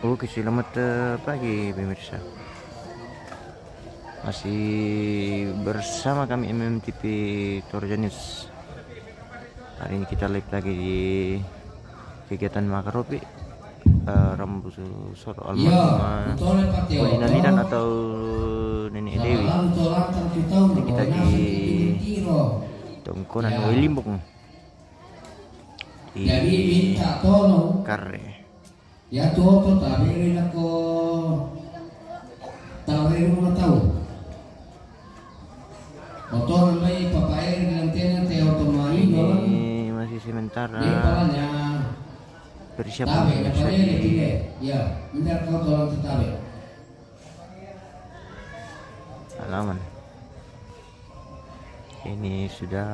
Oke, selamat pagi pemirsa. Masih bersama kami MMTV Toraja News. Hari ini kita live lagi di kegiatan Makaropi Rambu Soro almarhum Polina Lidan atau Nenek Dewi. Jadi kita di Tongkonan Welimbung di Karre. Ya tuh tabirin ako tawarin mo na tao. Motor may papair ng tiyan ng otomani doon. Ini masih sementara persiapan tabi na pare ni ya, minta ko tolong tabi. Halaman. Ini sudah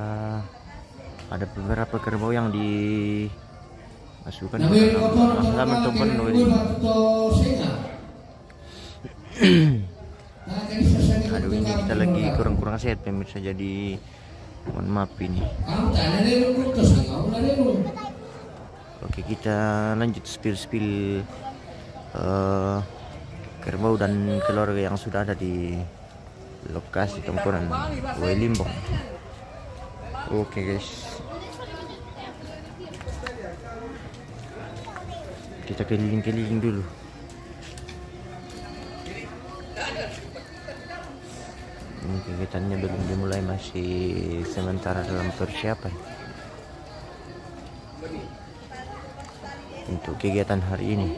ada beberapa kerbau yang dimasukkan ke dalam halaman atau penuh ini. Aduh, ini kita lagi kurang sehat pemirsa, jadi mohon maaf ini. Oke, kita lanjut spill kerbau dan keluarga yang sudah ada di lokasi Tongkonan Welimbung. Oke guys, kita keliling-keliling dulu. Ini kegiatannya belum dimulai, masih sementara dalam persiapan untuk kegiatan hari ini.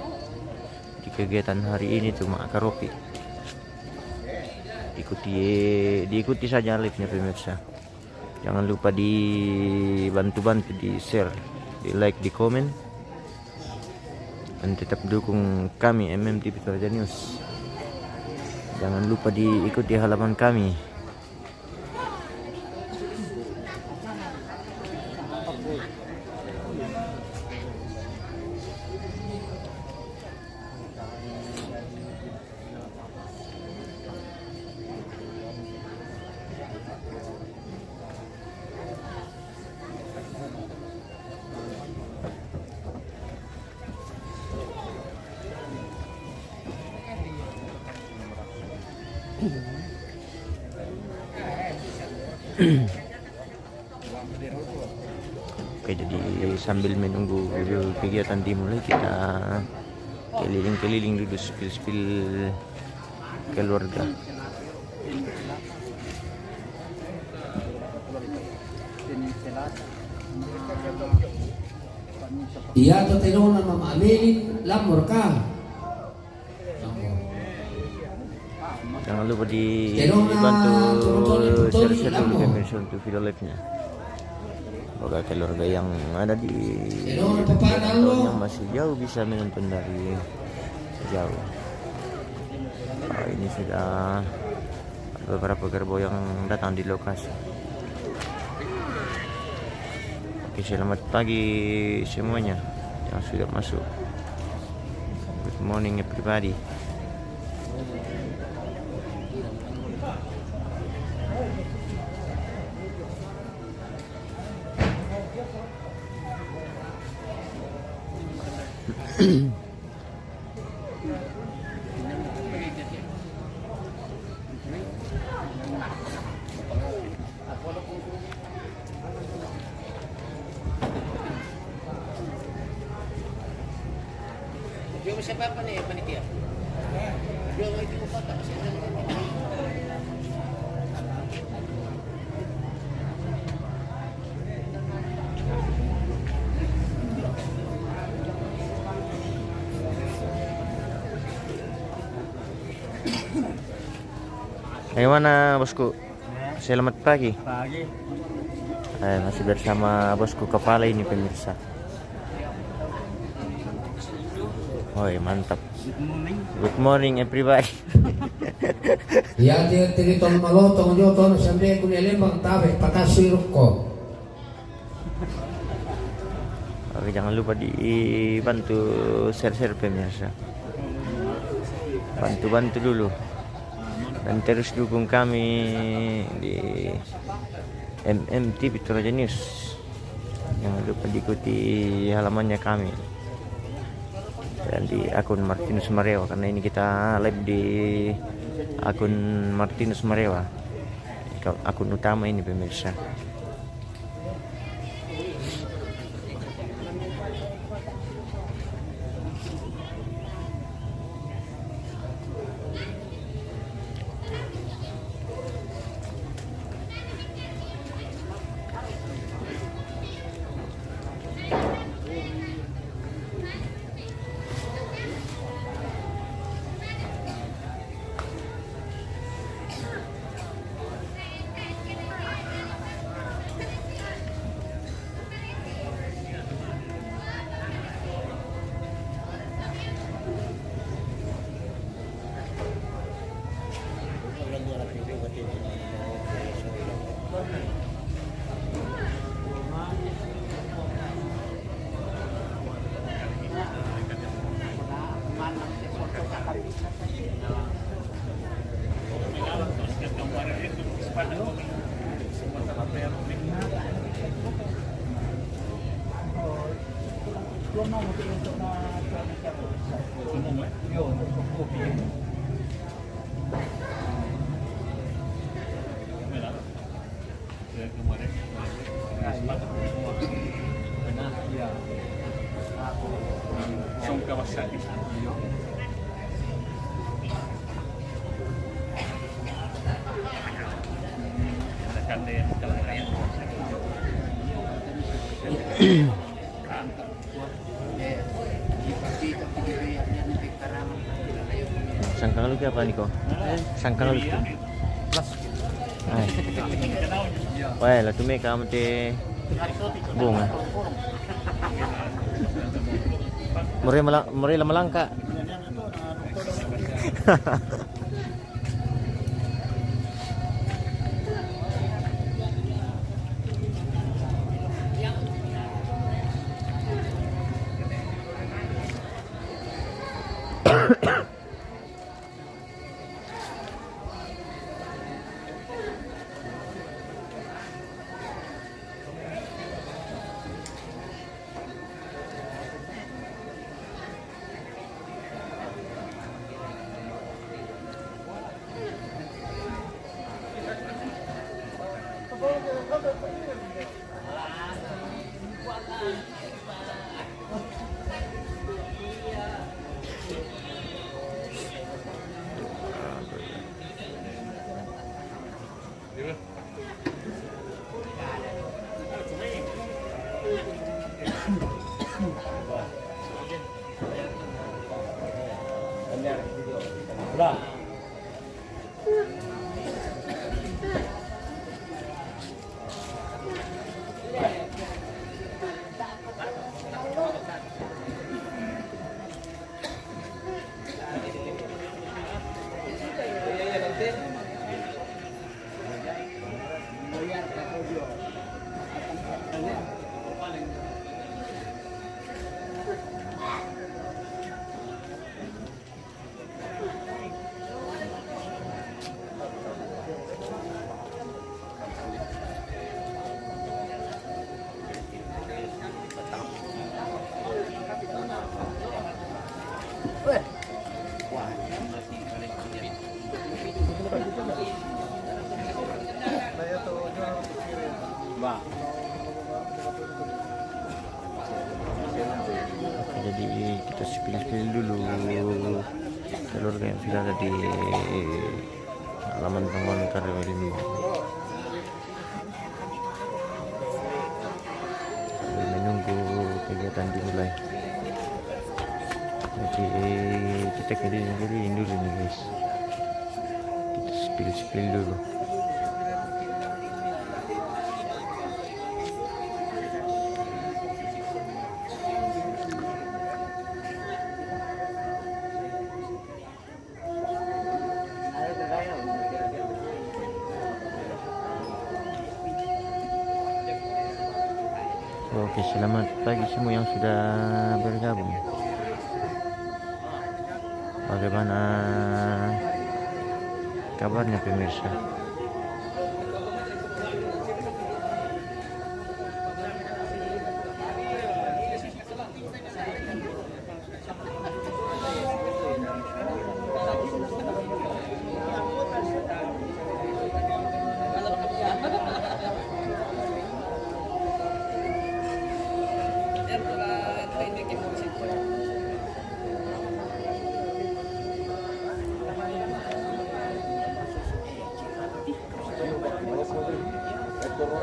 Di kegiatan hari ini tuh Makaropi, diikuti saja live-nya pemirsa. Jangan lupa dibantu di share, di like, di komen, dan tetap dukung kami MMTV Toraja News. Jangan lupa diikuti halaman kami. Oke, jadi sambil menunggu kegiatan dimulai, kita keliling-keliling dulu, spill keluarga. Iya to tinuna mamamelin lamor ka. Jangan lupa dibantu share dulu pemirsa untuk video live-nya. Semoga keluarga yang ada di yang masih jauh bisa menonton dari jauh. Ini sudah beberapa kerbau yang datang di lokasi. Oke, selamat pagi semuanya yang sudah masuk. Good morning everybody. Yung siapa apa nih panitia? Yung itu kota masih ada. Bagaimana bosku? Selamat pagi. Pagi. Masih bersama bosku kepala ini pemirsa. Oi, mantap. Good morning everybody. Ya tiri ton malotong jo ton sampai kunele bang tabe pakasiruk ko. Oke, jangan lupa dibantu share pemirsa. Bantu dulu. Dan terus dukung kami di MMTV Toraja News. Jangan lupa diikuti halamannya kami. dan di akun Martinus Marewa, karena ini kita live di akun Martinus Marewa, akun utama ini pemirsa. Sangkang lu apa Niko? Sangkang lu. Ay. Wah, lah tumi kamu te bunga. Muri malangka. Jadi kita spill dulu telur yang sudah ada di halaman bangunan karyawan ini. Menunggu kegiatan dimulai. Jadi kita keliling dulu nih guys. Kita spill dulu. Oke, selamat pagi semua yang sudah bergabung. Bagaimana kabarnya pemirsa?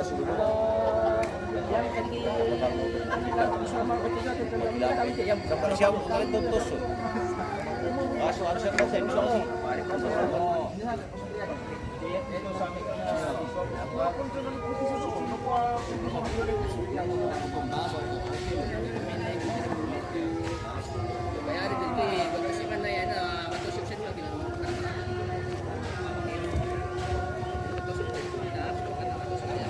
Yang tadi selama ketiga kita lihat kami yang Sampai siapa kalian tutus? Masuk harusnya kan saya bisa sih. bayar jadi bersihkan na yan batu sukses lagi na batu sukses na bukan batu sukses.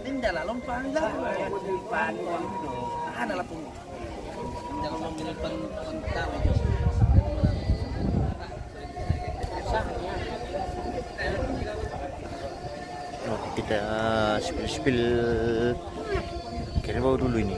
Tindalah lompang lah. Ada lah pun. Jangan memilih pentang. Oke, kita spill kerbau dulu ini.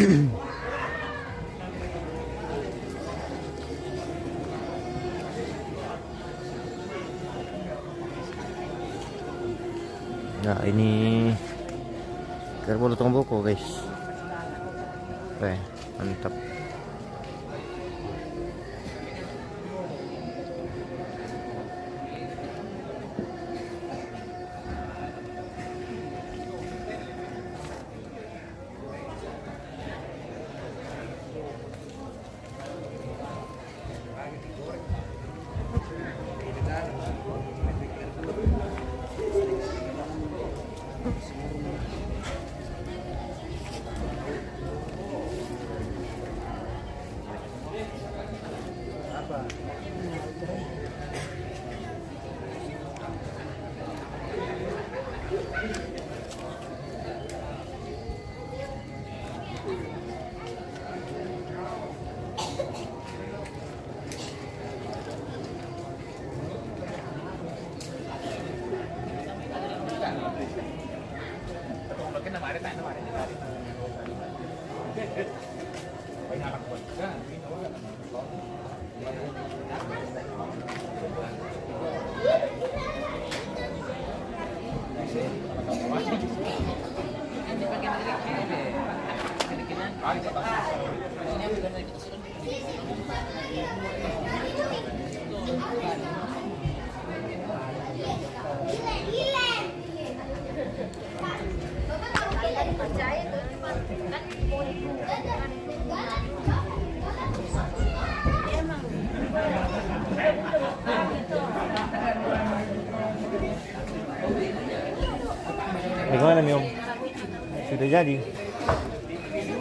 Nah, ini kerbau lutong boko, guys. Oke, mantap. Bagaimana, Miom? Sudah jadi?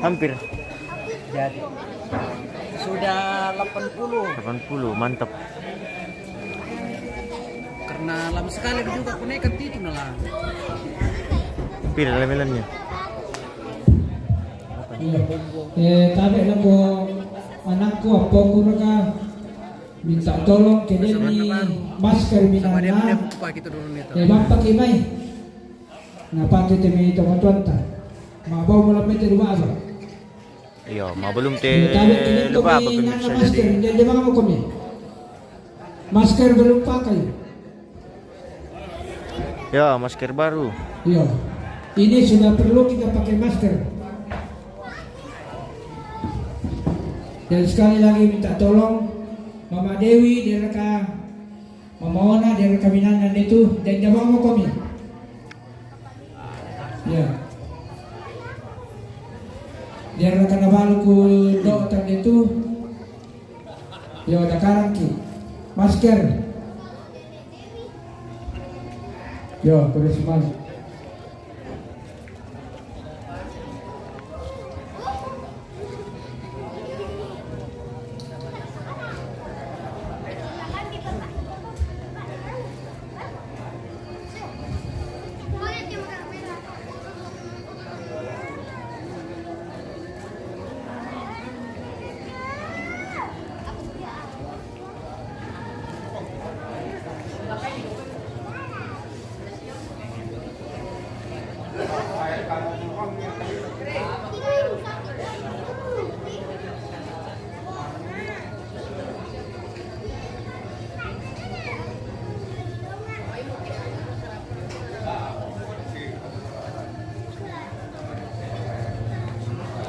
Hampir Jadi sudah 80, mantap. karena lama sekali juga aku naik itu lah. Hampir lemelannya. Tabe na po anakku apa kurang minta tolong ke dia ni masker Sama dia minana. buka gitu dulu nih. Bapak kimay. Napa kita mi teman-teman ta? Mabaw mo lang may rumah ba? Iya, mau belum Tabe kini lupa apa kami nana bisa masker, jadi. jadi mga mo kami. Masker belum pakai. Ya, masker baru. Iya. Ini sudah perlu kita pakai masker. Dan sekali lagi minta tolong Mama Dewi dari Mama Ona dari Kaminanan itu dan jawab mau kami. Ya. Dari Kanabalku dokter itu. Ya udah karangki. Masker. Ya, terus mas.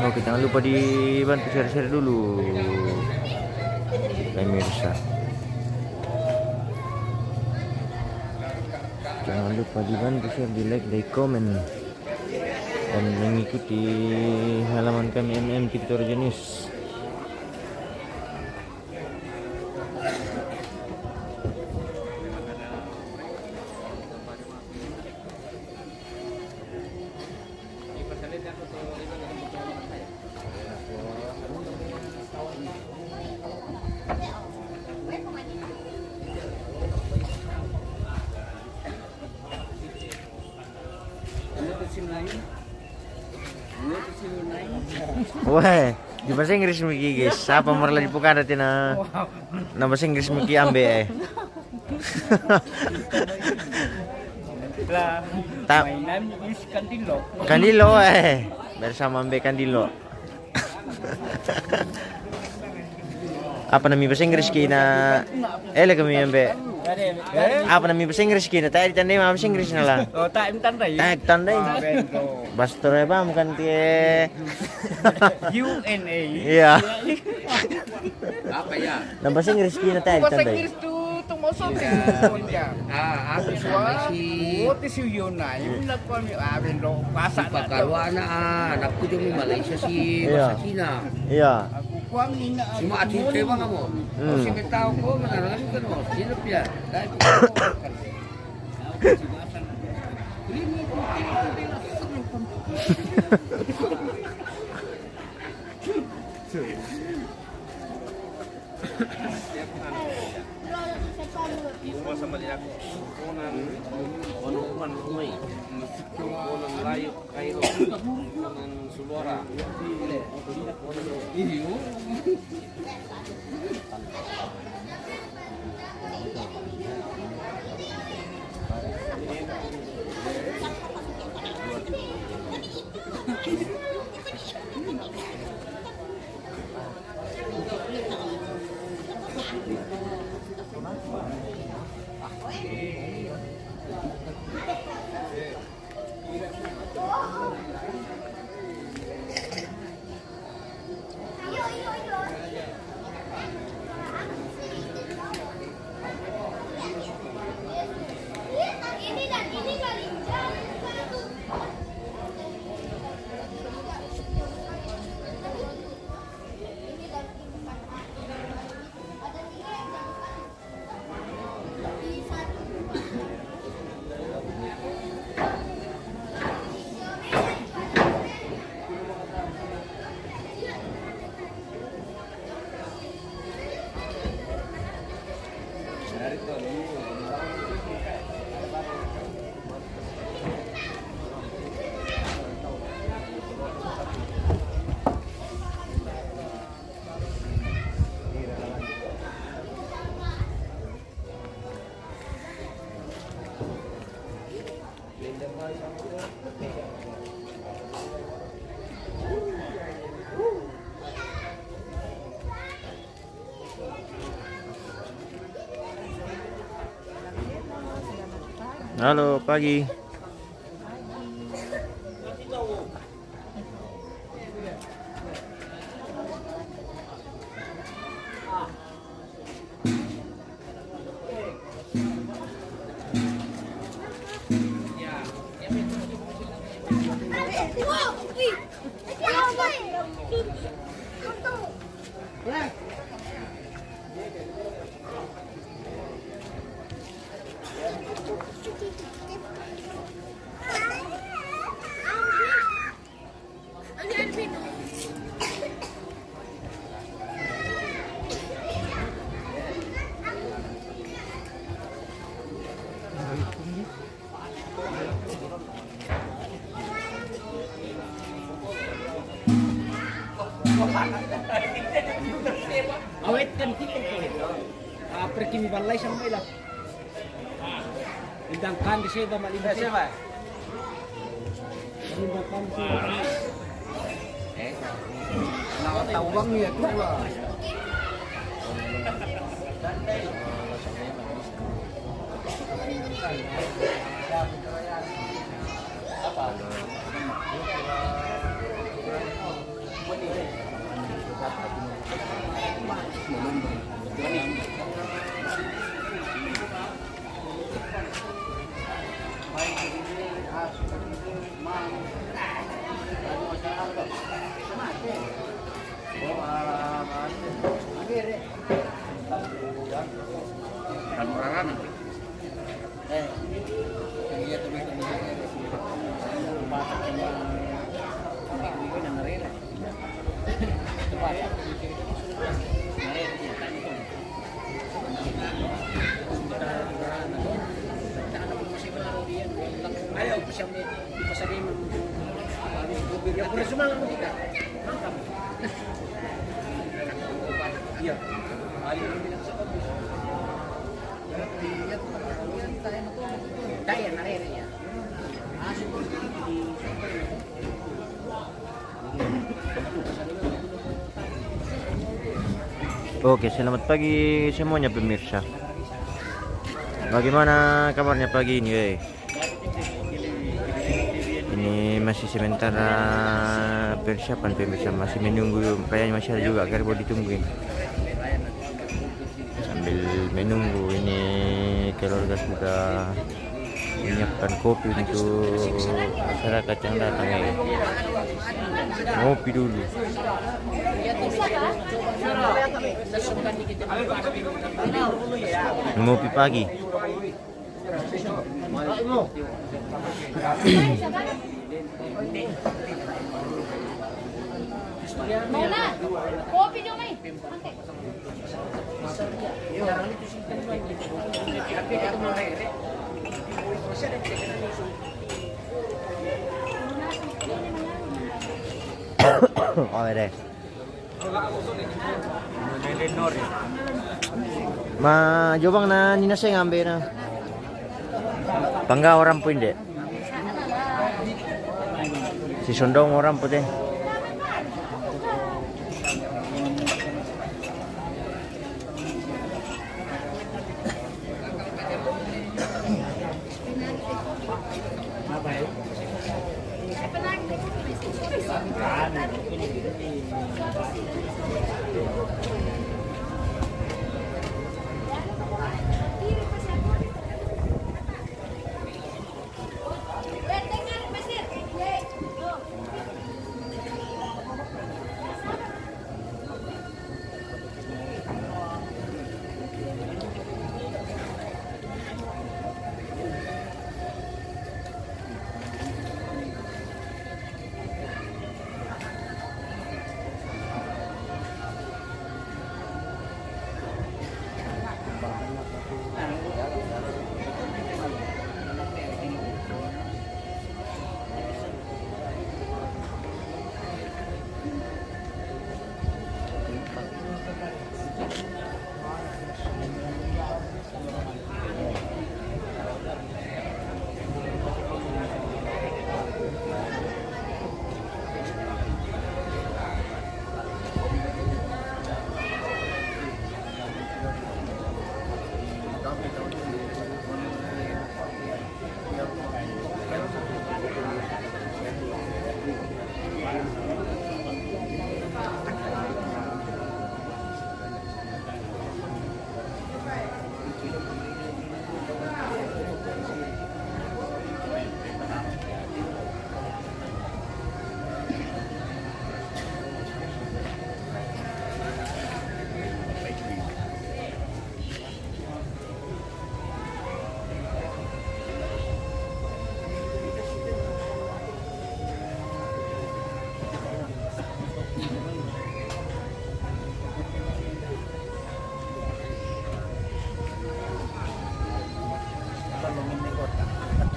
Oke, jangan lupa dibantu share-share dulu, pemirsa. Jangan lupa dibantu share, di like, di komen, dan mengikuti halaman kami Kipitor Jenis. Wah, di bahasa Inggris miki guys. Siapa marla di pukada tina? Na bahasa Inggris miki ambe. Lah, mainan is Kandilo. Kandilo bersama ambe Kandilo. Apa namanya bahasa Inggris kina? Kami ambe. Apa namanya bahasa Inggris kina? Tadi tandai bahasa Inggris nala. Oh, tak tandai. Tandai. Bastor ba bukan tie. UNA. Iya. Apa ya? Nah bahasa Inggris kina tadi Bahasa tandai. Inggris tuh masuk Aku sama si si Yuna. Yung nagpami amin do. Pasa na to. Pagkarwana anakku di Malaysia si Iya. bahasa Cina. Iya. Aku kuang nina. Cuma ati kaya mga mo. Hmm. Si tahu ko manarang kan mo. Sinap ya. Dahil Halo, pagi. Awet kan kita ko. Pergi mi balai sampai lah. Sedangkan di sini mali siapa? Sedangkan Tawang ya tuh lah. Ayaw, siyang may ipasali mo. Yung pura sumangan mo kita. Mangkam. Iya. Ayaw yung bilang sa kabus. Daya, narere niya. Siguro hindi. Oke, selamat pagi semuanya pemirsa. Bagaimana kabarnya pagi ini, wey? Ini masih sementara persiapan pemirsa, masih menunggu, kayaknya masih ada juga kerbau ditungguin. Sambil menunggu ini keluarga sudah menyiapkan kopi untuk masyarakat yang datang ya. Ngopi dulu. Ngopi pagi. Mona, kopi dong nih. Oh, deh. Ma jobang na nina saya ngambil na. Pangga orang pun deh. Si Sondong orang pun deh.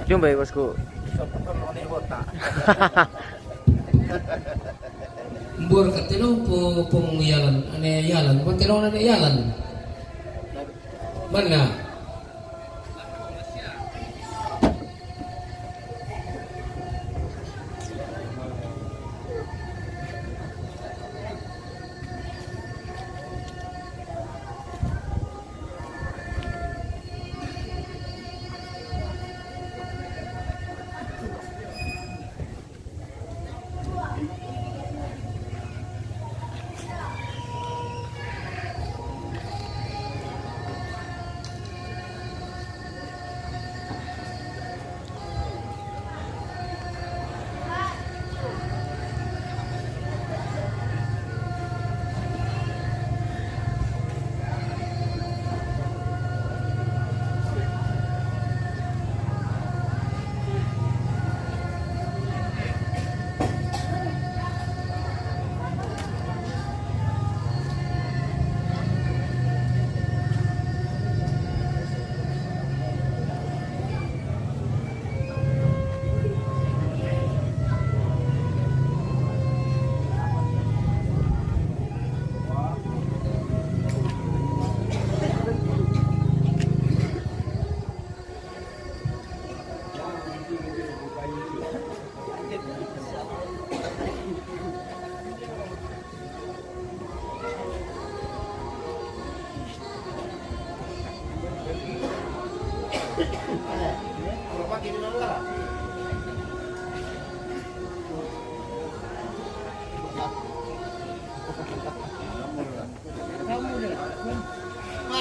Jumpa ya bosku. Mbur katino po pong yalan, ane yalan, katino na yalan. Mana?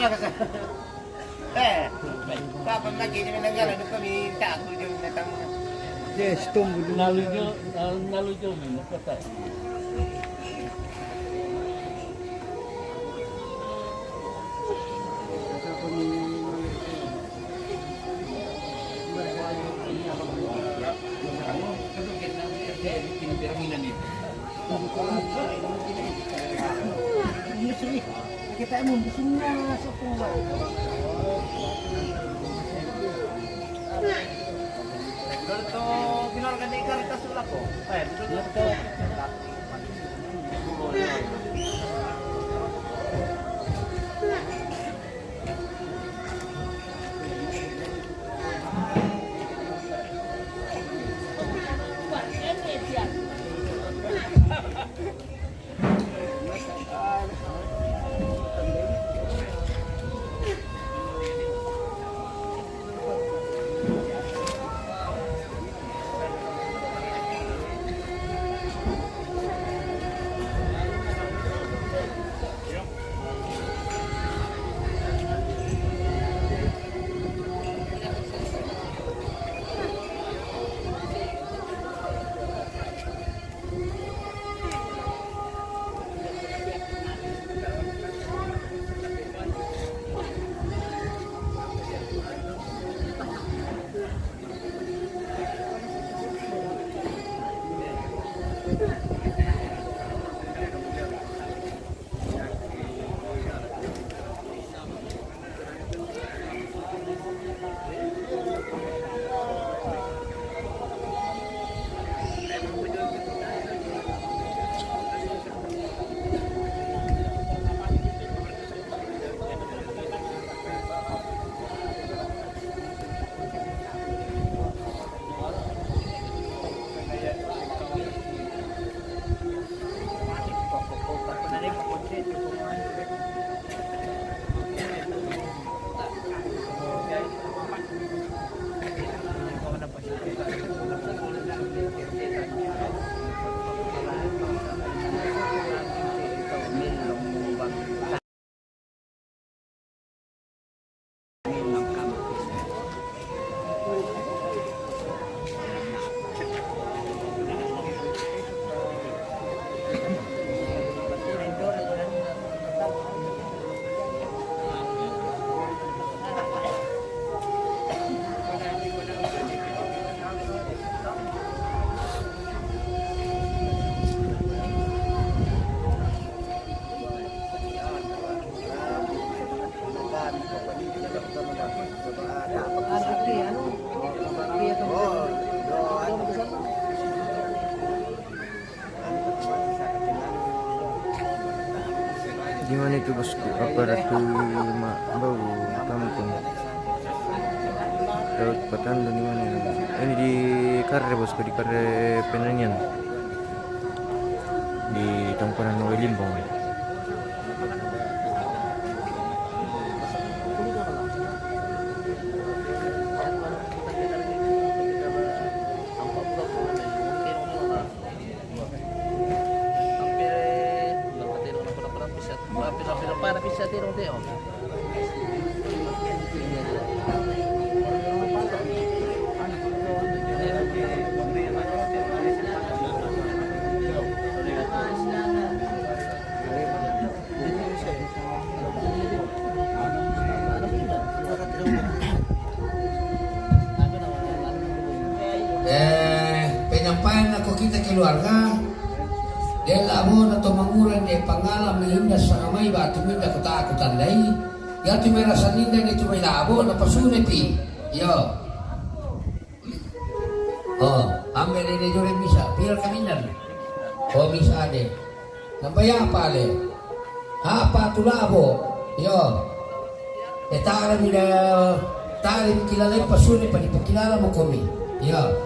kasi. Kapan lagi ni menanggal ano kami tak aku je datang. Yes, tumbuh nalujo mo kata. Kita mau di sini sopong. Dito kinorgan ni Caritas wala ko. Dito. Gimana itu bosku? Aparatur bau kampung. Laut Patandu di mana ini? Ini di Karre bosku, di Karre Penanyan. Di Tongkonan Noe Limbong. Para bisa tirong teo. Penyampaian ako kita keluarga del abon atau manguran de pangalam melinda sa kamay ba tuminda kutakutan lay ya tumira sa ninda ni tumay labo na pasune pi yo ambe ni jure bisa pir kaminan bisa de nambaya pale apa tulabo yo etara mi da tari kilala pasune pa di pakilala mo komi yo.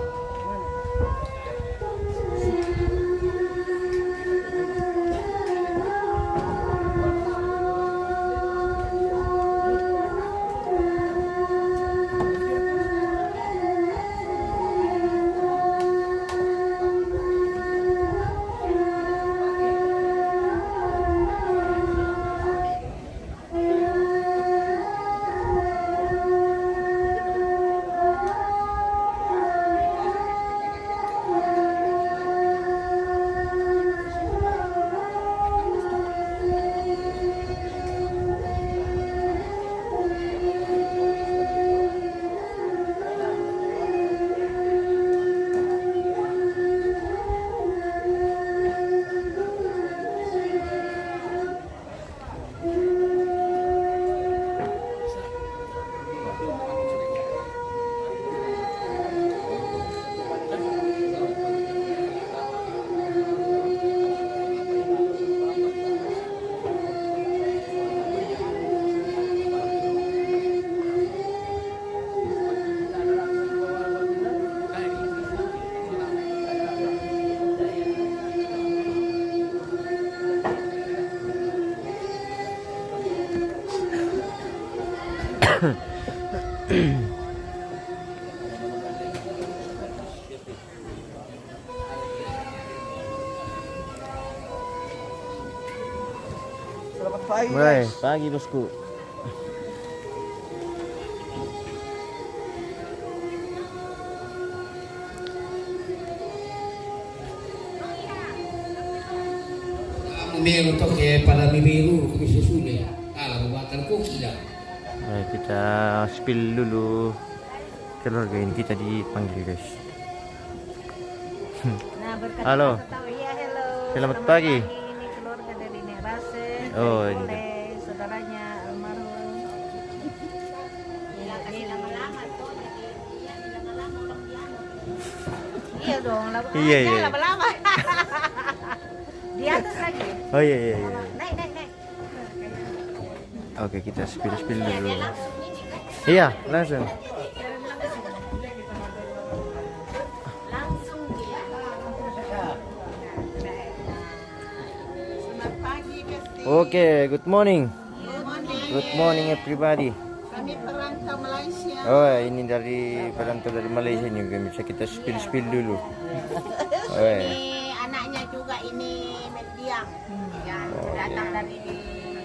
Selamat pagi. Mulai pagi bosku. Meron to kaya para bibiru kami susunod. Makan koki dah. Baik, kita spill dulu. Keluarga ini kita dipanggil guys. Nah, berkat Halo. tahu ya, hello. Selamat pagi. Ini keluarga dari Nek Rase. Oh, ini. Oleh saudaranya almarhum. Ini lama-lama tuh. Iya dong, Iya, iya. lama-lama. Di atas lagi. Oh iya iya iya. Naik, naik, naik. Oke, kita spill dulu. Iya, langsung. Langsung dia. Selamat pagi, Besti. Oke, good morning. Good morning everybody. Kami perantau Malaysia. Oh, ini dari perantau dari Malaysia nih, bisa kita spill dulu. Oh, Ini anaknya juga ini Mediang yang datang dari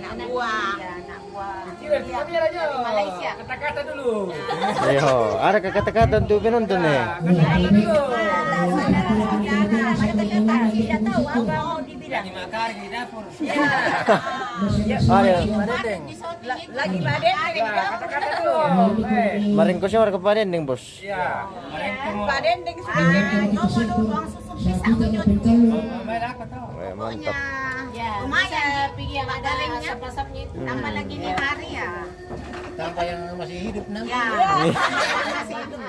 anak buah. Anak buah. Dari Malaysia. Kata-kata dulu. ayo, ada kata-kata untuk penonton nih. Tidak tahu apa mau dibilang. Makar di dapur. Ada. Lagi badan. Kata-kata dulu. Maring ko siya ke Padendeng, bos. Ya. Badan dengan sudah mau uang susu pisang menyusu. Aku tahu. Mantap. Ya, lumayan pergi yang ada asap-asapnya itu. Tambah lagi nih hari ya. Tambah yang masih hidup nanti. Ya. Masih hidup.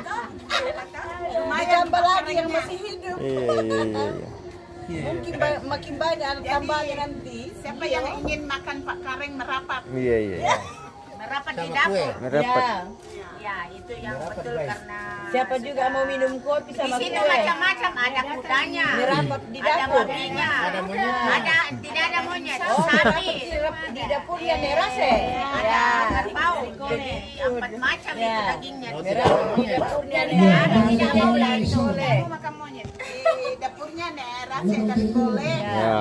Lumayan tambah lagi yang masih hidup. Iya iya iya. Makin banyak tambahnya nanti. Siapa yang ingin makan Pak Kareng merapat? Iya iya. Merapat di Sama dapur. Merapat. Ya, itu yang betul karena Siapa juga mau minum kopi di sama sini kue? macam-macam, ada kudanya, Merapat di ada dapur. babinya, Ada monyet. ada tidak ada monyet, Oh, sapi, di dapurnya Nek Rase. ada kerbau, jadi 4 macam itu Ya. dagingnya. Di dapurnya Nek Ada Rase. tidak boleh, Boleh. aku makan monyet. Di dapurnya Nek Rase dan boleh. Ya.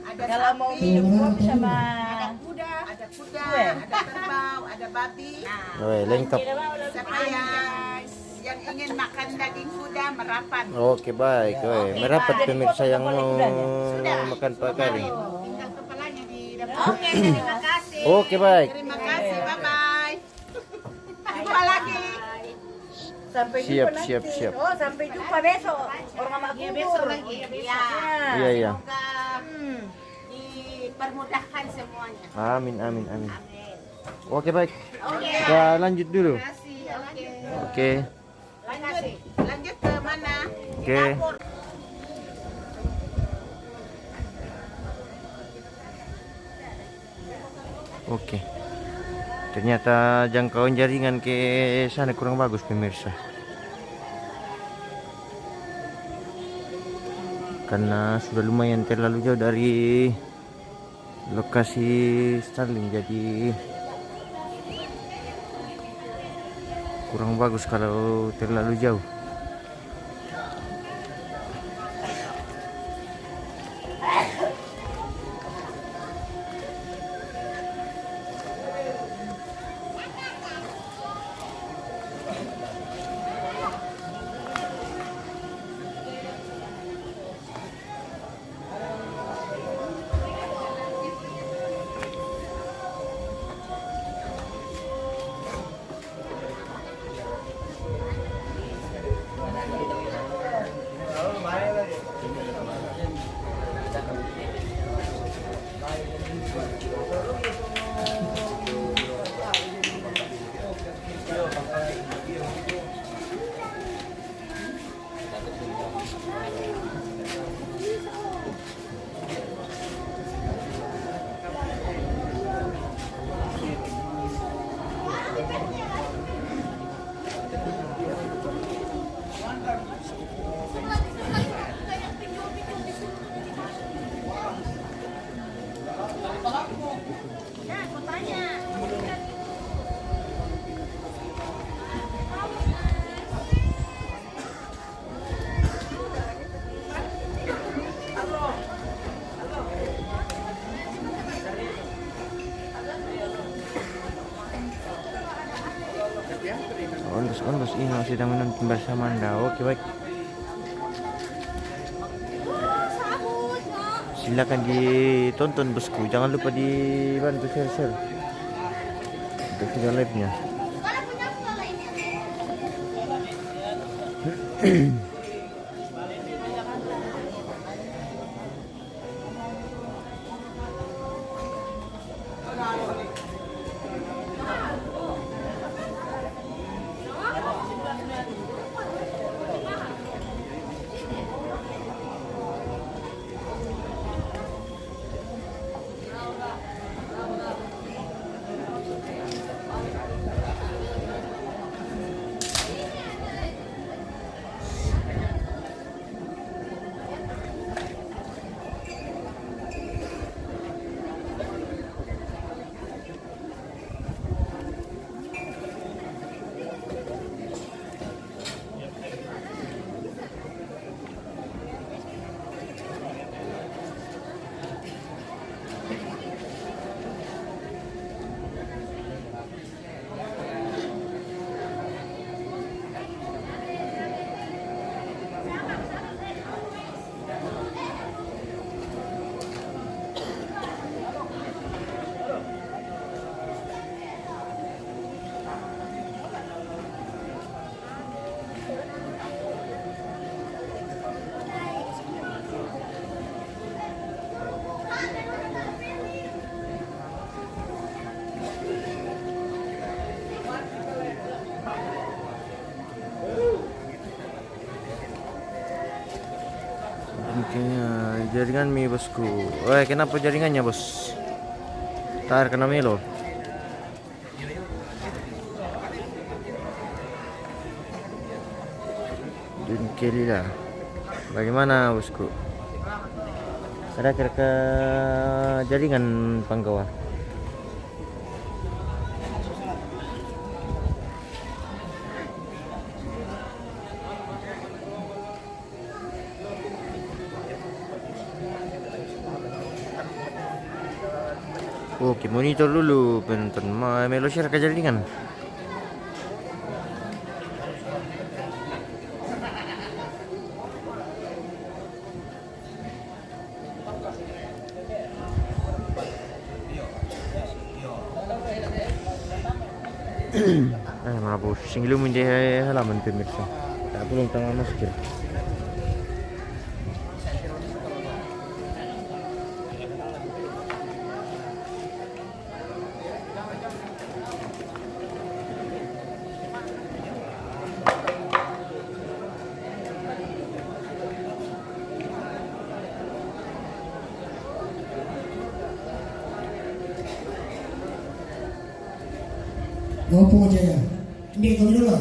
Ada Kalau mau sapi, minum kopi sama ada kuda, ada kerbau, ada babi. Oh, lengkap. Siapa yang ingin makan daging kuda merapat. Oke, baik. Oi, merapat pemirsa yang mau makan Pak Kareng. Tinggal kepalanya di dapur. Oke, terima kasih. Oke, baik. Terima kasih, bye-bye. Jumpa lagi. sampai Siap, jumpa nanti. siap, siap. Oh, sampai jumpa besok. Orang sama Ya, kubur. besok lagi. Ya. Iya iya. Semoga dipermudahkan semuanya. Amin amin amin. Amin. Oke, baik. Oke. Kita lanjut dulu. Terima kasih. Oke. Oke. Lanjut ke mana? Oke. Dapur. Oke. Ternyata jangkauan jaringan ke sana kurang bagus pemirsa. Karena sudah lumayan terlalu jauh dari lokasi Starlink, jadi kurang bagus kalau terlalu jauh. Bos Ino sedang menonton bersama Anda. Oke, baik. Silakan ditonton bosku. Jangan lupa dibantu share untuk video live-nya. Kayaknya jaringan mi bosku. Kenapa jaringannya bos? Tar kena melo. Kelila. Bagaimana bosku? Ada kira-kira jaringan Panggawa? Oke, monitor dulu penonton. Melo share ke jaringan. Malah pusing lu menjadi halaman pemirsa. Tak belum tengah masker. Ngopo Jaya? Ini kami dulu.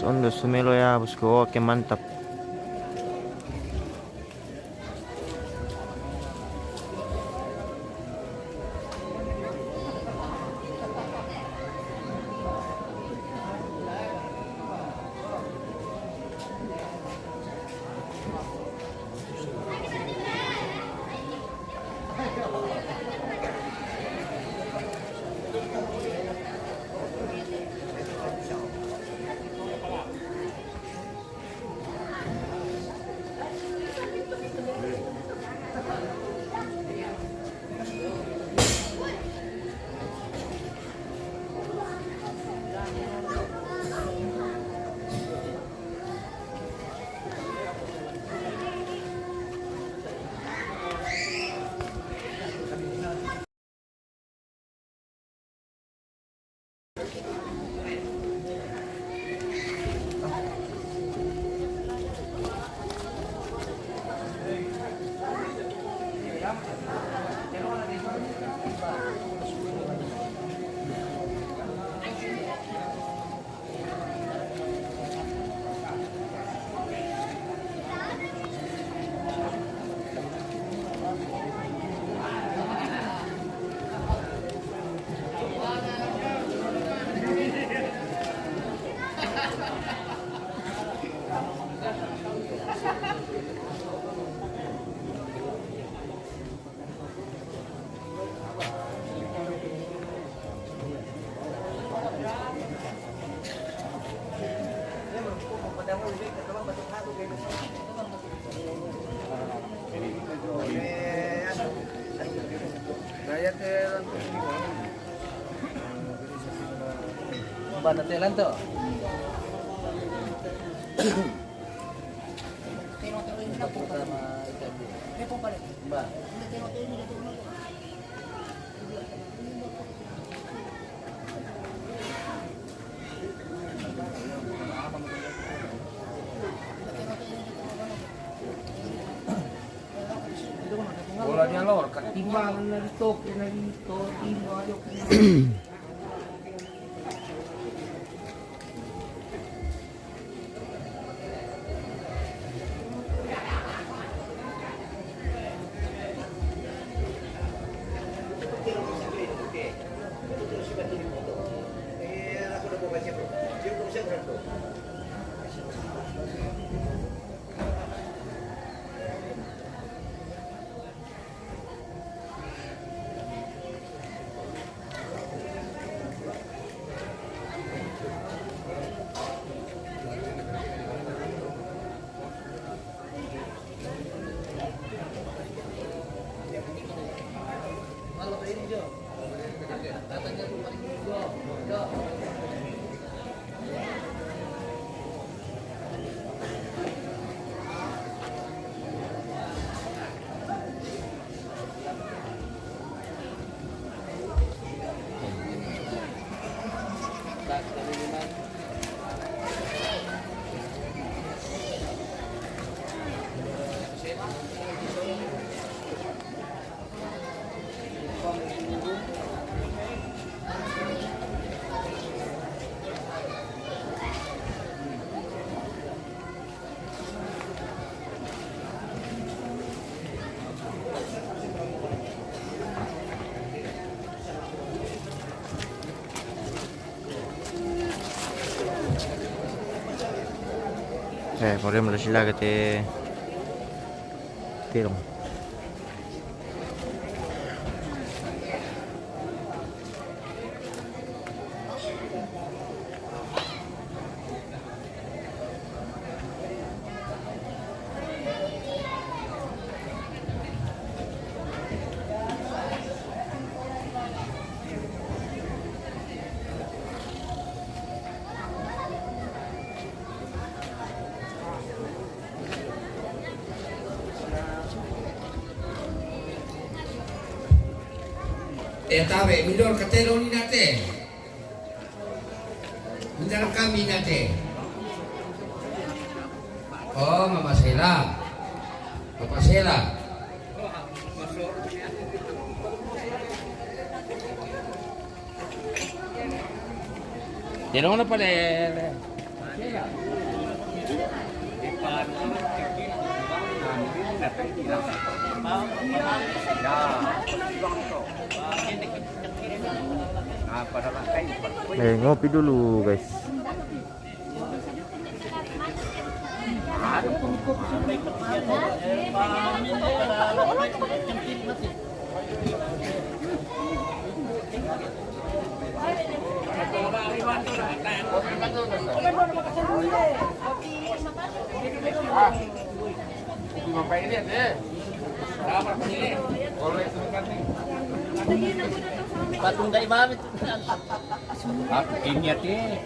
Ondos sumelo ya bosku. Oke, mantap. Ba na telan to. Ba. Bola niya lor, katimbangan na dito, timbangan. Kemudian mula sila kata tirong. Tawe, midor katero ni nate. Midor kami nate. Oh, Mama Sela. Papa Sela. Tirong na pala. Ngopi dulu guys. Patung dari mana? Ingat ya.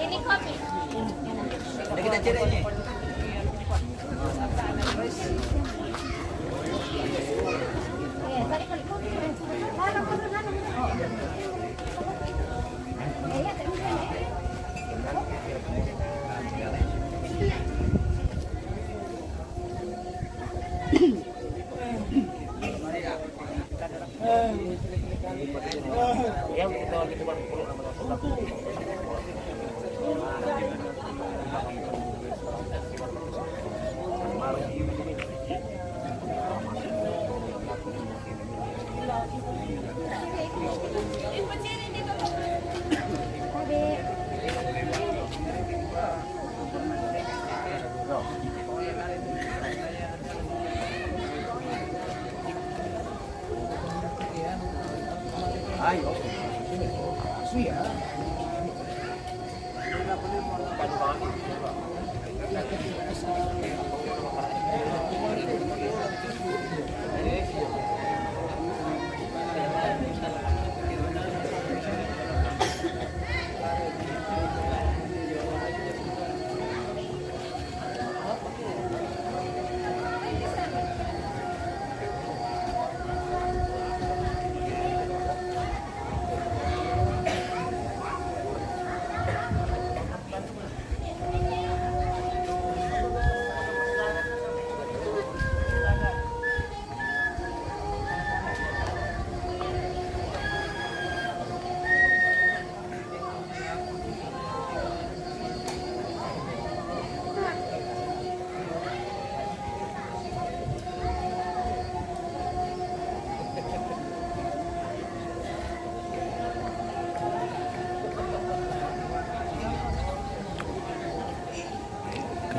Ini kopi. Kita cerai ni.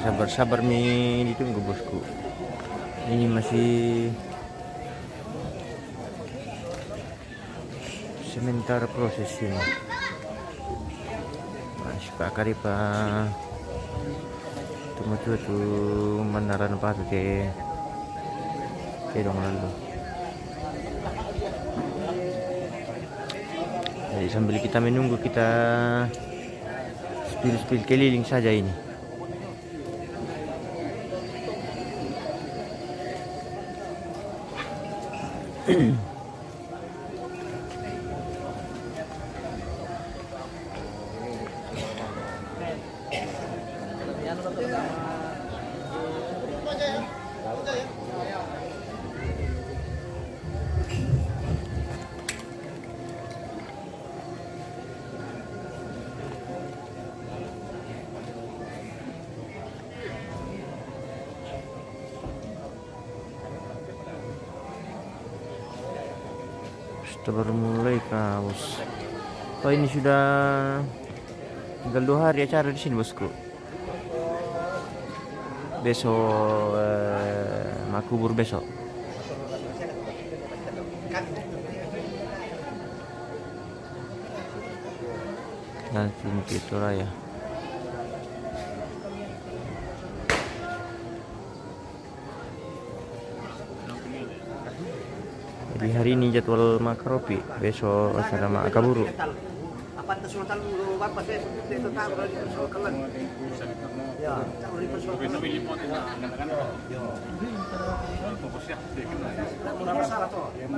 Sabar-sabar nih ditunggu bosku. Ini masih sementara proses ini. Masih kakari pa tumutu tu manaran pa tu ke dong lalu. Jadi sambil kita menunggu, kita spill keliling saja ini. Kita baru mulai kaos. Oh, ini sudah tinggal 2 hari acara di sini bosku. Besok makubur besok. Nanti itu raya. Jadi hari ini jadwal makaropi, besok acara makaburu. Apa tersultan lu apa sih itu tahu kalau dipersoalkan. Ya, kalau dipersoalkan. Tidak masalah toh. Ya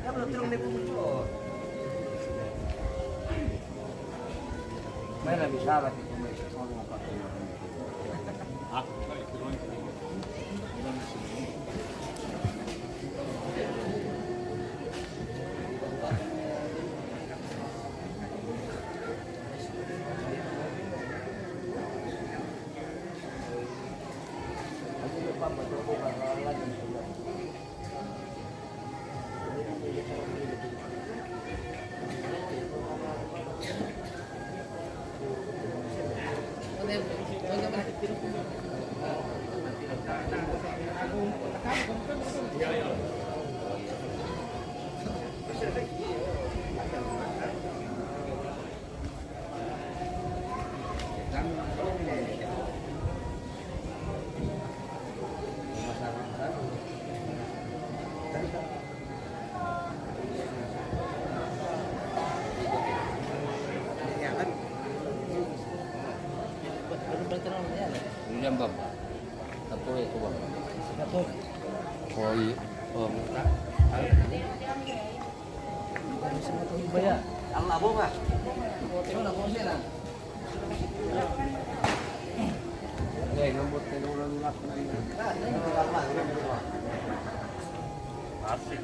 belum terung nih muncul. Mana bisa lah itu. Ini bang, apa itu bang? Oh iya, Allah boga. Asik.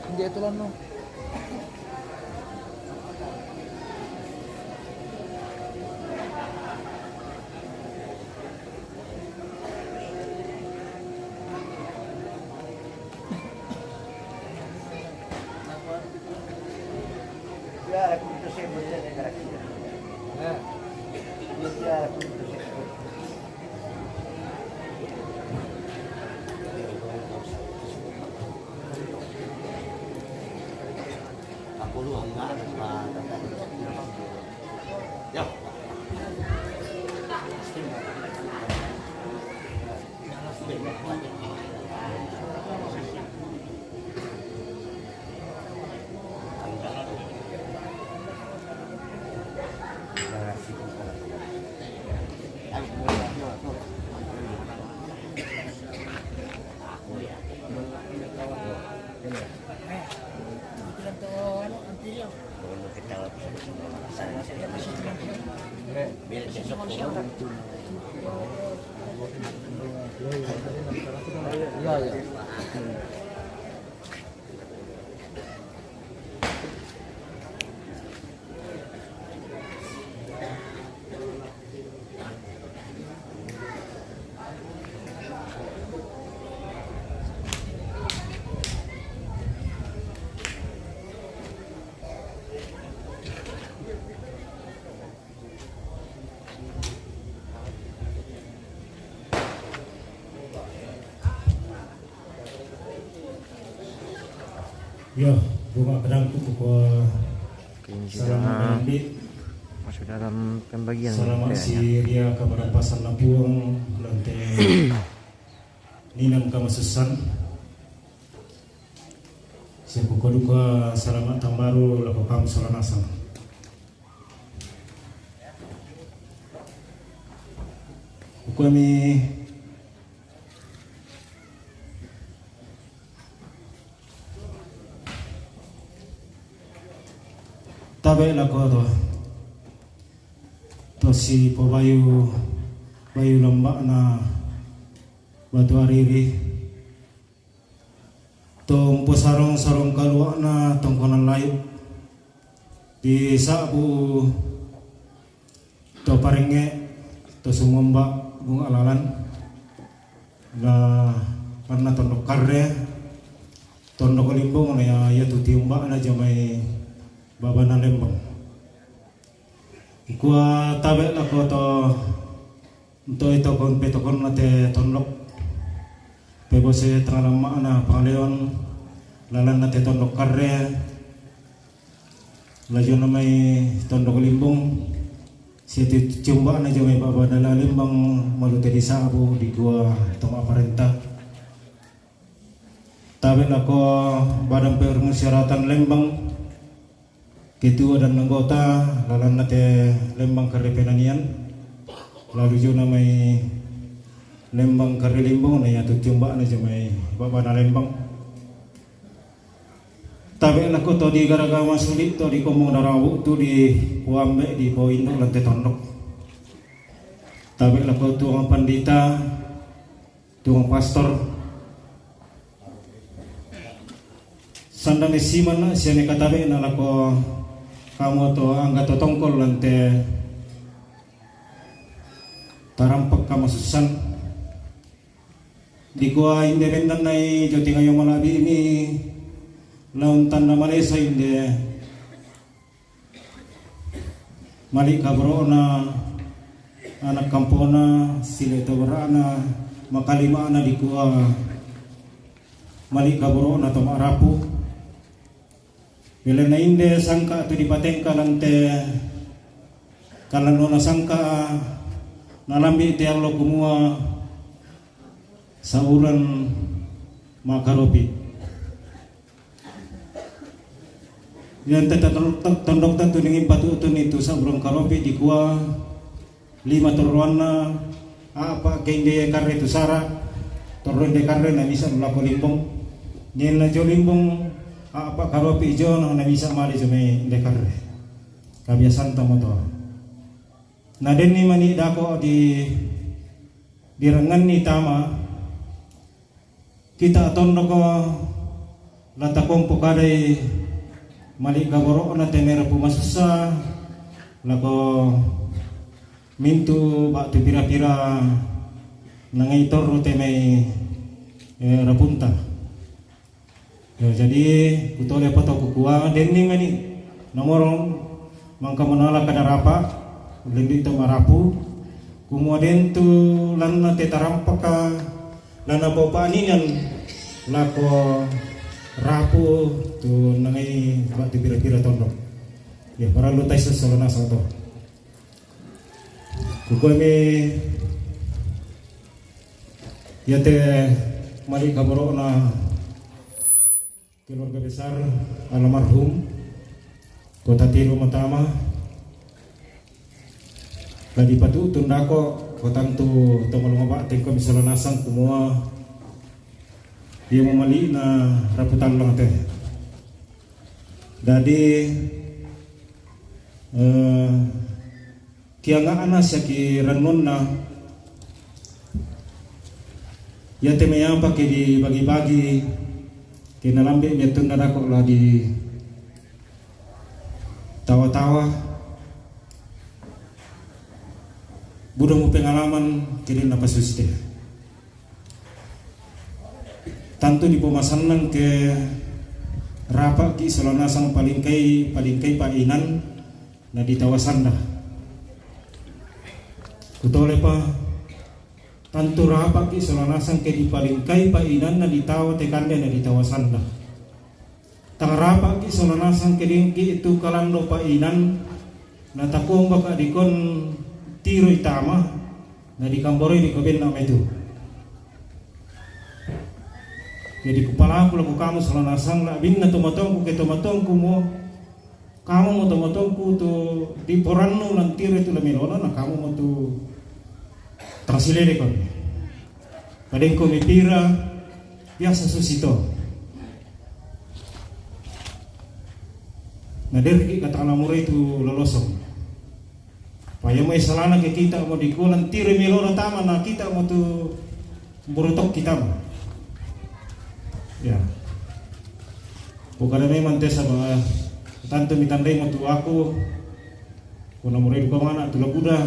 Hindi ito lang no. Ya, punto se puede llegar aquí. Ya, punto se. Aku lu enggak ya. Ya, bunga kedangku ke Ini Salaman sudah Bandit, masuk dalam pembagian Salaman kayaknya. si Ria kepada pasar Labuang, lantai Ninam Kamasusan, si Pukaduka Salamat Tambaru, Lapakam Solanasang. Kami tabe lako to si Pabayu bayu lembak na batu ariri tong posarong kaluak na tongkonan layu di sabu to parenge to sumomba bung alalan na karena tondok karre tondok limbong na ya tu tiumbak na jamai babana Lembang. Gua tabe la ko to itu kon petokon nate tondok pebose tangalama na pangaleon lalan nate tondok karre laju namai tondok limbong situ cumba na jamai babana Lembang malu te disabu di gua tong aparenta tabe la ko badan permusyawaratan Lembang ketua dan anggota lalan nate Lembang Karya Penanian lalu juga namai Lembang Karya Limbong na yatu tiumbak na jamai babana Lembang tabe lako to di garagama sulit to di komong darawu tu di Puambe di Poindo lante tondok tabe lako tuang pandita tuang pastor sandame siman siane katabe na lako kamu to angga to tongkol lante tarampak kamu susan di gua independen nai joti ngayo malabi ini laun tanda Malaysia inde malik kabrona anak kampona sile to berana makalima ana di gua malik kabrona to marapu Bila na inde sangka tu dipatengka lante kalan nona sangka nalambi ti Allah kumua sauran makaropi. Yang tondok tentu dengan batu utun itu saurang karopi di kuah 5 turwana apa kende karre tu sara turun de karre na bisa lako limbong nyen na jo limbong apa karopi jo na bisa mali jome de karre kabiasan ta motor na den ni mani dako di rengan ni tama kita tondok ko latakong pokaday mali gaboro na temera pumasusa lako mintu baktu pira-pira nangaitor temay rapunta. Ya, jadi kutole pa to kukuha denning mani nomorong mangka manala kadarapa lendi to marapu kumua den tu lanna te tarampaka lana popaninan lako rapu tu nangai baktu pira-pira tondok. Ya para lutai sesolona sato. Kukome yate mari kaboro na keluarga besar almarhum Kota Tiru Matama lagi patu tundako kotantu tomalungaba tengko misalanasan kumua dia memali na raputan lang teh jadi kianga anas ya ki ranun na ya temaya pakai dibagi-bagi kinalambi metun na dako lah di tawa-tawa budak mo pengalaman kini napa suste tanto di pemasanan ke rapak ki selonasang paling kai painan na di tawasan dah kutole pa tanto rapak ki selonasang ke di paling kai painan na di tawa tekande na di tawasan dah tang rapak ki selonasang ke dingki itu kalando painan na takong baka dikon tiro itama na di kamboroy di kaben na metu. Jadi kepala aku laku kamu selonasang nak bin na tomatongku ke tomatongku mo kamu mo tomatongku tu di poranno lan tiro itu lamilona na kamu mo tu transilere kami. Padeng ko mipira biasa susito. Na derki kata alamure itu lolosong. Paya mo isalana ke kita mo dikulan tiro milona tama na kita mo tu burutok kita mo. Ya, bukan memang tes apa tanto mitandai matu aku, kuna murid ko mana tu labuda,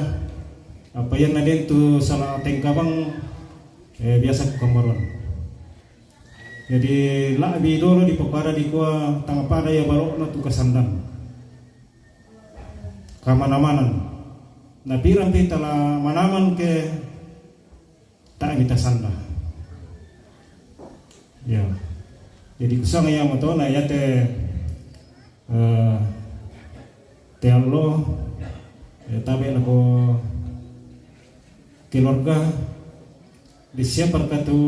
apa yang naden tu salah tengkabang biasa kamaron. Jadi labi dolo di pepara di kuah tangga pada ya balok na tu kasandan, kamana-manan. Nabi rampi telah manaman ke tak kita sanda. Ya, jadi kusang yang moto na ya te Allah tabi ako keluarga disiapkan katu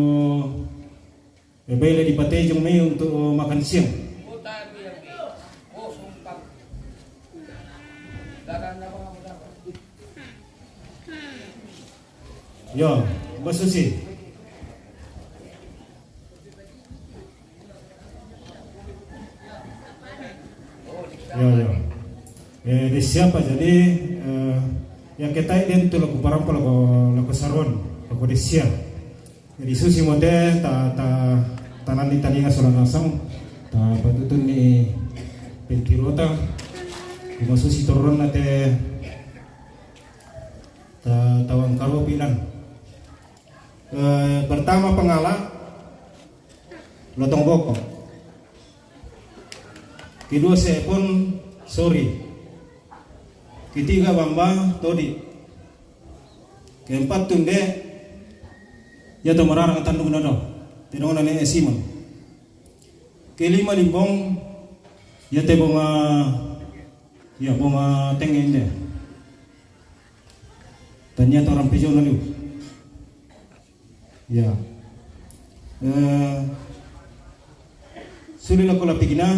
bela di patejong may untuk makan siang. Yo, basusi. Yo. Di siapa jadi yang kita ini tu laku parampol laku saron laku disia. Jadi susi mode ta tanan di talinga solanasang ta patutun ni pentirota kuma susi turun nate ta tawang karopinan. Pertama pengala lotong bokong. Kedua saya pun sorry. Ketiga bamba todi. Keempat tunde ya to mararang tandung nono. Tinong na ni Simon. Kelima limbong Ya te bunga ya bunga tengen deh. Tanya orang pejo lalu. Ya. Sulit aku lapikina.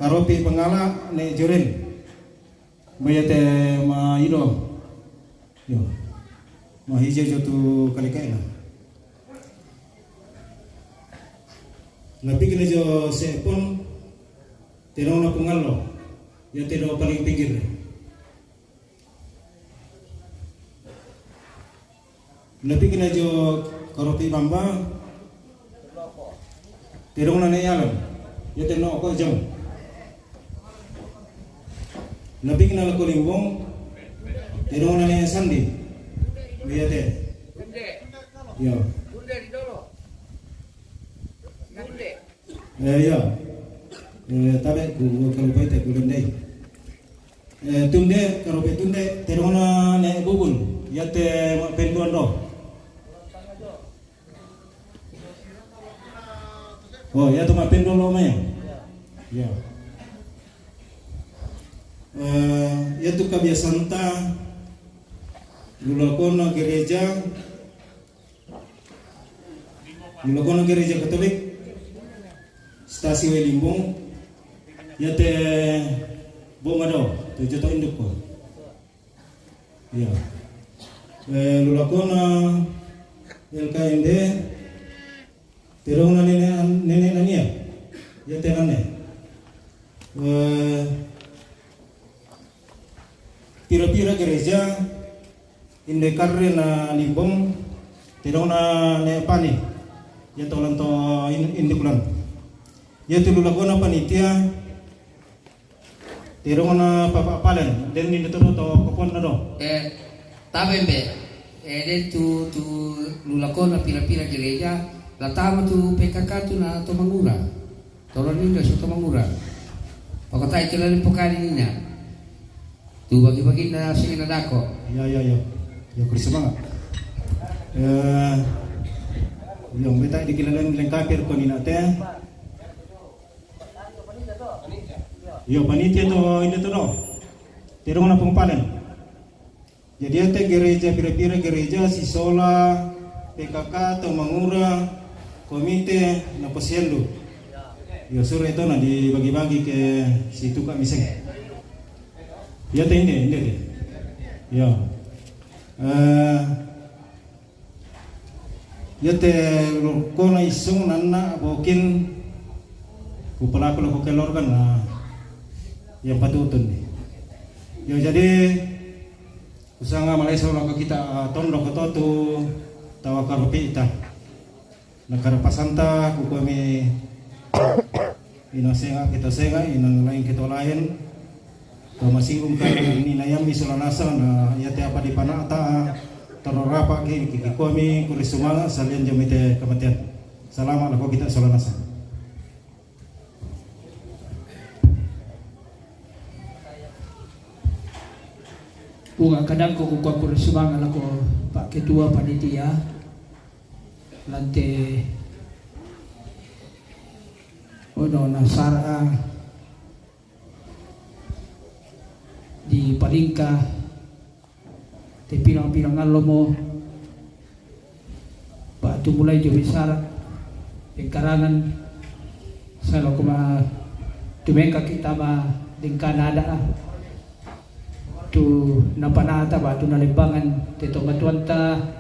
Karopi pengala ne joren. Bayate ma ido. Yo. Ma hije jotu kali kaila. Lapikina jo sepon terong na pengalo. Ya terong paling pinggir. Lebih kena jo karopi bamba terong na yalan ya teno ko jam lebih kena lako limbong terong na sandi ya te ya ya tabe ku kalau baik ku lendai tunde karopi tunde terong na bubul ya te penduan do. Oh ya tu mapen dulu maya. Ya. Ya tu kebiasaan ta. Lulakono gereja Katolik. Stasi Welimbung. Ya te bongado tu joto induk ko. Ya. Lulakono LKMD terong na nenek nania ya tenane pira-pira gereja inde karre na limbong terong na ne pani ya tolan to inde kulan ya tulu lagona panitia terong na papa palen den inde to kopon na do Tabembe ede tu lulakona pira-pira gereja latama tu PKK tu na Tomangura. Tolong ini dah Tomangura. Pakotai kelali pokali ni na. Tu bagi-bagi na sini na dako. Ya. Ya bersemangat. Yang beta dikilalan lengkapir ko ni nate. Yo panitia to ini to do. Tirong na pengpanen. Jadi ate gereja pira-pira gereja Sisola, PKK Tomangura, komite na posyendu. Yo suruh itu na dibagi-bagi ke situ kak miseng. Ya te ini. Ya. Ya te kona isung nana bokin ku pelaku lo kelor kan na yang patutun nih. Yo jadi usanga Malaysia lo kita tondok ketotu tawakal pita. Negara pasanta ku kami inasenga kita senga inang lain kita lain to masinggung kan ini nayam isolanasa na yate apa di panata terorapa ki kami kuris sumanga salian jamite kematian salamat lako kita isolanasa. Bunga kadang ko kuris sumanga lako Pak Ketua Panitia lante ono nasara di palingka te pirang-pirang alomo Pak tu mulai jo besar pengkarangan sa kuma tumeka kita ma dingkana ada tu napanata ba tu nalimbangan te tongatuanta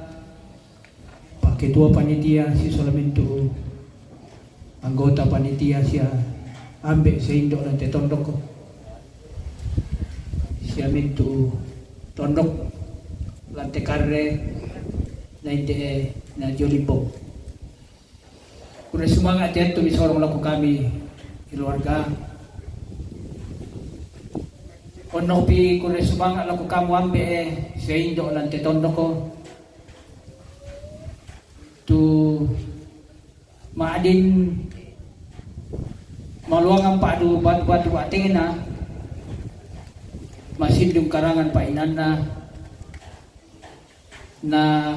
Ketua panitia si Solamento anggota panitia siya ambek sa Indo ng tetondok ko siya minto tondok lante karre na hindi na Jolimbong kuna sumangat yan tumisorong lako kami iluarga ono pi kuna sumangat lako kamu ambe sa Indo ng tetondok ko tu maadin maluang ang padu batu ating na masindong karangan painana na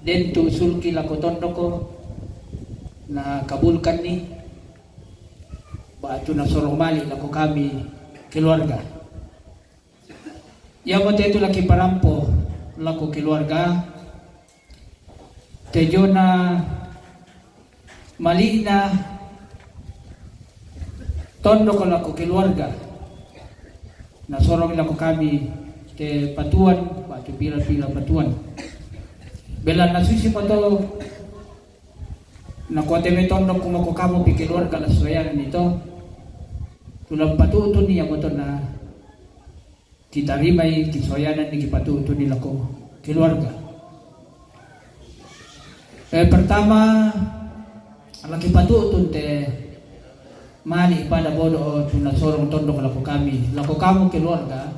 dento sulki lako tondo ko na kabulkan ni batu na sorong mali lako kami keluarga. Ya mo teto laki parampo lako keluarga. Tejo na mali na tondo ko lako keluarga. Nasorong lako kami te patuan, batu pila-pila patuan. Bela nasusi pa to nakuha teme tondok kung ako kamo pi keluarga la soyanan nito. Tulang patuto niya mo to na kita rimay kisoyanan ni kipatuto nila ko keluarga. Pertama ang kipatuto te mali pada bodo o tunasorong tondok lako kami lako kamo keluarga.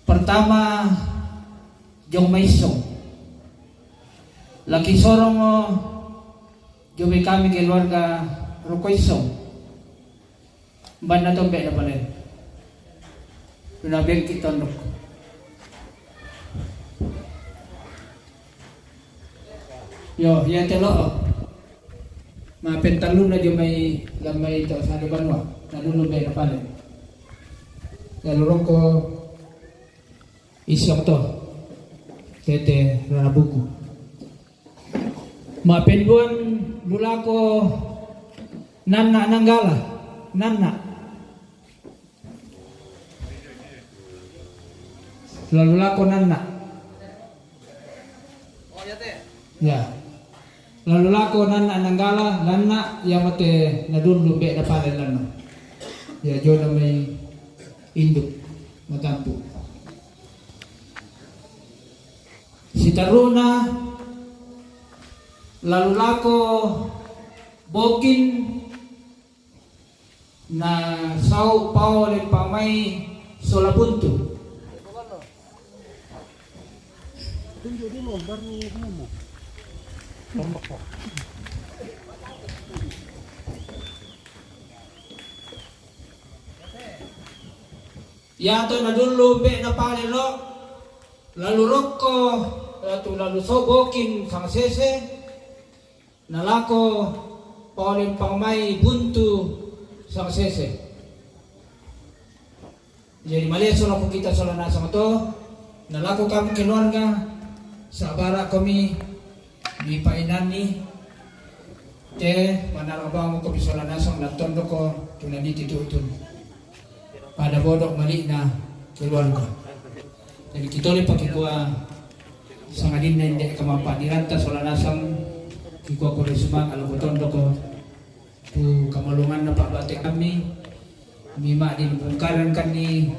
Pertama jong maisong laki sorong o jobe kami keluarga rukoisong ban na tombe na pala pinabeng kitondok yo yan telo mapentalun na jo may lamay ito sa banwa nalulubay na pala lalurong ko isyok to tete rarabuku mapenduan lulako nana nanggala nana lalulako nana ya lalulako nana nanggala nana yang mate nadun lumbe na parelan ya jo na may induk matampu si taruna lalu lako bokin na sau pao le pamay solabuntu yato na dulu be na palelo lalu roko lalu sobokin sang sese nalako paulim pangmay buntu sang sese. Jadi maleso na kita solana sama to nalako kami keluarga sa bara kami di painani te manarabang ko solana sang natondo ko tunani titutun pada bodok mali na keluarga. Jadi kita le pakai kuah sangadin na hindi kamampa diranta solana sang iko ko resumang alam ko tondo ko tu kamalungan na pabate kami mima din bungkaran kan ni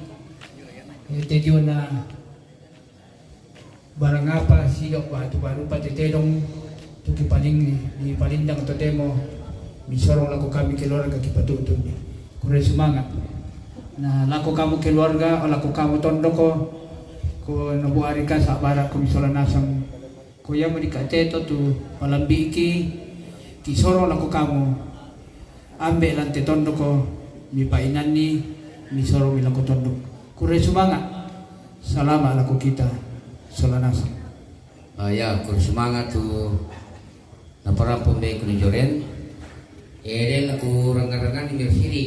tejo na barang apa sidok ba tu baru pati tedong tu kipaling ni palindang to temo misorong lako kami keluarga kipatutun ko resumangat na lako kamu keluarga o lako kamu tondo ko nabuari ka sa bara ko misolanasang kuya mo di kateto tu malambiki kisoro lako kamu ambe lan tetondo ko mi painan ni misoro mi lako tondo kure sumanga salama lako kita solanasa ya kure sumanga tu naparampong be ko ni Joren eden aku rangan-rangan ni siri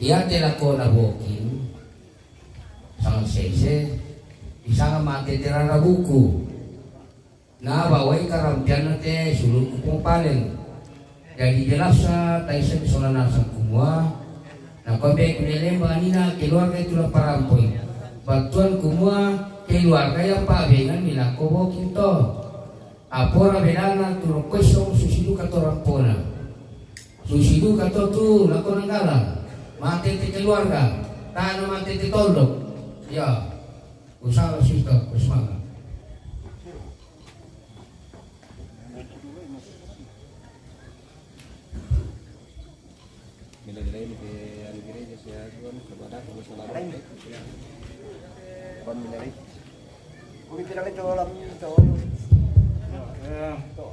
ya tela ko na bokin sang sese isang mate terara buku na bawai karampian te sulung kupong paling jadi jelas sa tayo sa solana sa kumwa na kabe kunelemba nina keluarga itu la parampoy batuan kumwa keluarga yang pabengan nila kobo kinto apora benana turun kwesong susidu kato rampona susidu kato tu lako nanggala mati te keluarga tano mati te tondok ya usaha sista kusmanga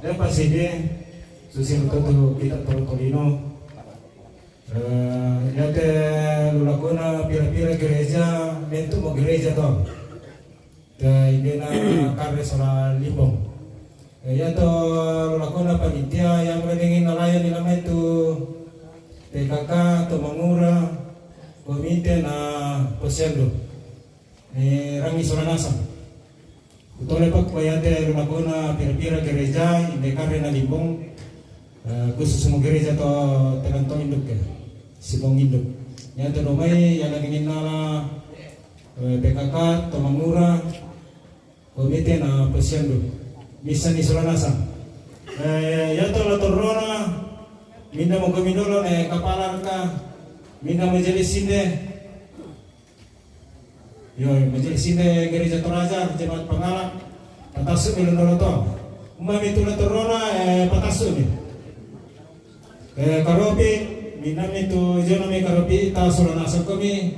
Lepas ini susi untuk kita Tortolino yate lulakuna pira-pira gereja bentuk mau gereja toh ini na karya soal limbong Ya to lakona panitia yang meningin nalayan nilai itu PKK to mangura komite na posendo rangi soranasa utole pak payate lakona pira-pira gereja indekare na limbong khusus semua gereja to tenantong induk ya sibong induk ya to domai yang ningin nala PKK to mangura komite na posendo bisa ni soranasa ya to la torrona minda mo kamidolo kapala ka minda majelis sinde yo majelis sinde gereja Toraja jemaat pengalak patasu milondolo to umami tu la torrona patasu ni karopi minda itu jono mi karopi ta soranasa kami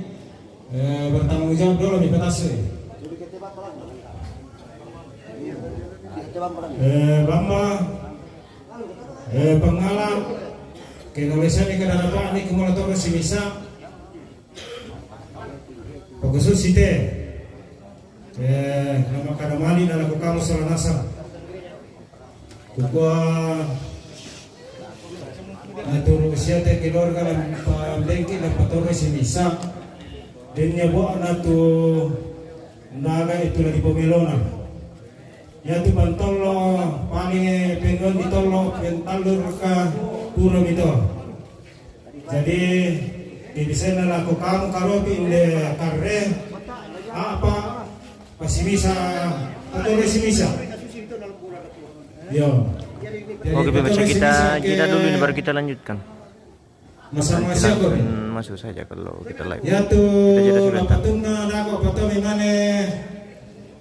bertanggung jawab dulu mi patasu Bamba pengalam kenulisan di kenapa ini kumulator si misa pagusud site nama kadamali na laku kamu soranasa kukua naturu siate keluarga ng pamlengki ng patore si misa din niya buwan na to naga ito na di pomelona ya tu bantolo paling pengen ditolo pentalur ka pura itu jadi di sana laku kamu karopi inde karre apa pasti bisa atau masih bisa yo Oke pemirsa, kita jeda dulu ini baru kita lanjutkan. masa-masa kok Masuk saja kalau kita live. ya tu Kita jeda sebentar. lapatuna nako pato mimane